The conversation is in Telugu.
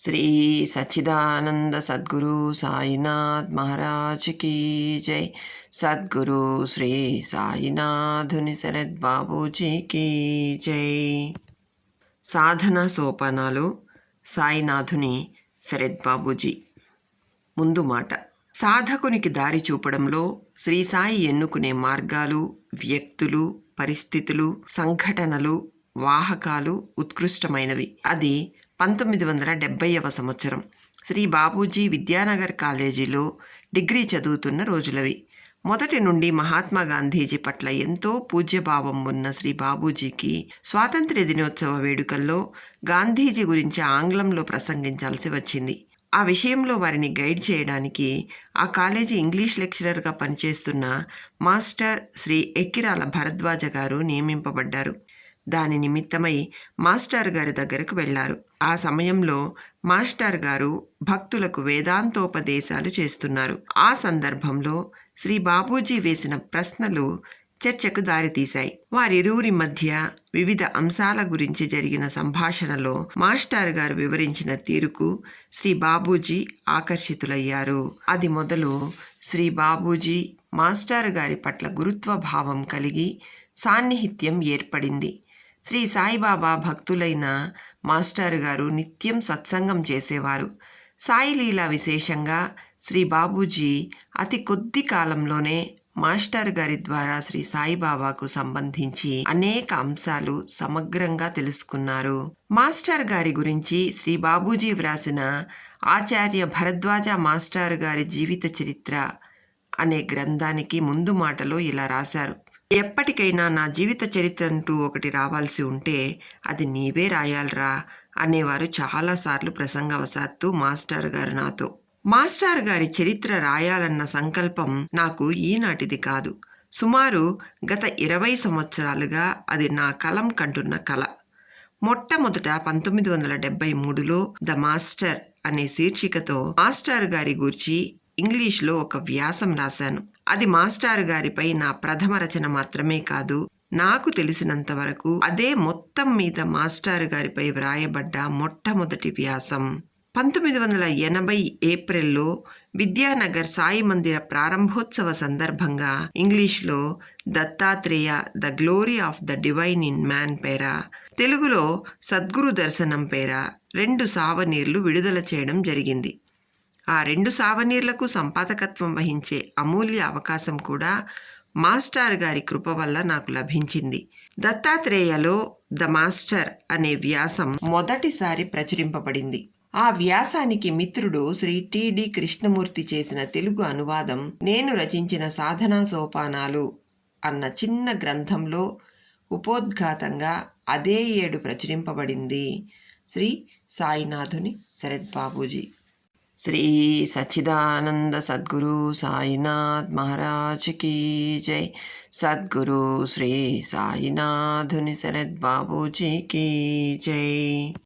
శ్రీ సచ్చిదానంద సద్గురు సాయినాథ్ మహారాజ్ కీ జై. సద్గురు శ్రీ సాయినాథుని శరత్ బాబూజీకి జై. సాధన సోపానాలు సాయినాథుని శరత్ బాబూజీ. ముందు మాట: సాధకునికి దారి చూపడంలో శ్రీ సాయి ఎన్నుకునే మార్గాలు, వ్యక్తులు, పరిస్థితులు, సంఘటనలు, వాహకాలు ఉత్కృష్టమైనవి. అది 1970వ సంవత్సరం. శ్రీ బాబూజీ విద్యానగర్ కాలేజీలో డిగ్రీ చదువుతున్న రోజులవి. మొదటి నుండి మహాత్మా గాంధీజీ పట్ల ఎంతో పూజ్యభావం ఉన్న శ్రీ బాబూజీకి స్వాతంత్ర్య దినోత్సవ వేడుకల్లో గాంధీజీ గురించి ఆంగ్లంలో ప్రసంగించాల్సి వచ్చింది. ఆ విషయంలో వారిని గైడ్ చేయడానికి ఆ కాలేజీ ఇంగ్లీష్ లెక్చరర్గా పనిచేస్తున్న మాస్టర్ శ్రీ ఎక్కిరాల భరద్వాజ గారు నియమింపబడ్డారు. దాని నిమిత్తమై మాస్టర్ గారి దగ్గరకు వెళ్ళారు. ఆ సమయంలో మాస్టర్ గారు భక్తులకు వేదాంతోపదేశాలు చేస్తున్నారు. ఆ సందర్భంలో శ్రీ బాబూజీ వేసిన ప్రశ్నలు చర్చకు దారితీశాయి. వారిరువురి మధ్య వివిధ అంశాల గురించి జరిగిన సంభాషణలో మాస్టర్ గారు వివరించిన తీరుకు శ్రీ బాబూజీ ఆకర్షితులయ్యారు. అది మొదలు శ్రీ బాబూజీ మాస్టర్ గారి పట్ల గురుత్వభావం కలిగి సాన్నిహిత్యం ఏర్పడింది. శ్రీ సాయిబాబా భక్తులైన మాస్టర్ గారు నిత్యం సత్సంగం చేసేవారు. సాయిలీలా విశేషంగా శ్రీ బాబూజీ అతి కొద్ది కాలంలోనే మాస్టర్ గారి ద్వారా శ్రీ సాయిబాబాకు సంబంధించి అనేక అంశాలు సమగ్రంగా తెలుసుకున్నారు. మాస్టర్ గారి గురించి శ్రీ బాబూజీ వ్రాసిన ఆచార్య భరద్వాజ మాస్టర్ గారి జీవిత చరిత్ర అనే గ్రంథానికి ముందు మాటలో ఇలా రాశారు: ఎప్పటికైనా నా జీవిత చరిత్ర అంటూ ఒకటి రావాల్సి ఉంటే అది నీవే రాయాలరా అనేవారు చాలాసార్లు ప్రసంగవశాత్తు మాస్టర్ గారు నాతో. మాస్టర్ గారి చరిత్ర రాయాలన్న సంకల్పం నాకు ఈనాటిది కాదు. సుమారు గత 20 సంవత్సరాలుగా అది నా కలం కంటున్న కల. మొట్టమొదట 1973లో ద మాస్టర్ అనే శీర్షికతో మాస్టర్ గారి గూర్చి ఇంగ్లీష్లో ఒక వ్యాసం రాశాను. అది మాస్టర్ గారిపై నా ప్రథమ రచన మాత్రమే కాదు, నాకు తెలిసినంత వరకు అదే మొత్తం మీద మాస్టర్ గారిపై వ్రాయబడ్డ మొట్టమొదటి వ్యాసం. 1980 ఏప్రిల్లో విద్యానగర్ సాయి మందిర ప్రారంభోత్సవ సందర్భంగా ఇంగ్లీష్లో Dattatreya the glory of the divine in man పేర, తెలుగులో సద్గురు దర్శనం పేర 2 సావనీర్లు విడుదల చేయడం జరిగింది. ఆ 2 సావనీర్లకు సంపాదకత్వం వహించే అమూల్య అవకాశం కూడా మాస్టర్ గారి కృప వల్ల నాకు లభించింది. దత్తాత్రేయలో ద మాస్టర్ అనే వ్యాసం మొదటిసారి ప్రచురింపబడింది. ఆ వ్యాసానికి మిత్రుడు శ్రీ టి.డి. కృష్ణమూర్తి చేసిన తెలుగు అనువాదం నేను రచించిన సాధనా సోపానాలు అన్న చిన్న గ్రంథంలో ఉపోద్ఘాతంగా అదే ఏడు ప్రచురింపబడింది. శ్రీ సాయినాథుని శరత్ బాబూజీ. శ్రీ సచ్చిదానంద సద్గురు సాయినాథ్ మహారాజ్ కీ జై. సద్గురు శ్రీ సాయినాథుని శరత్ బాబూజీకి జై.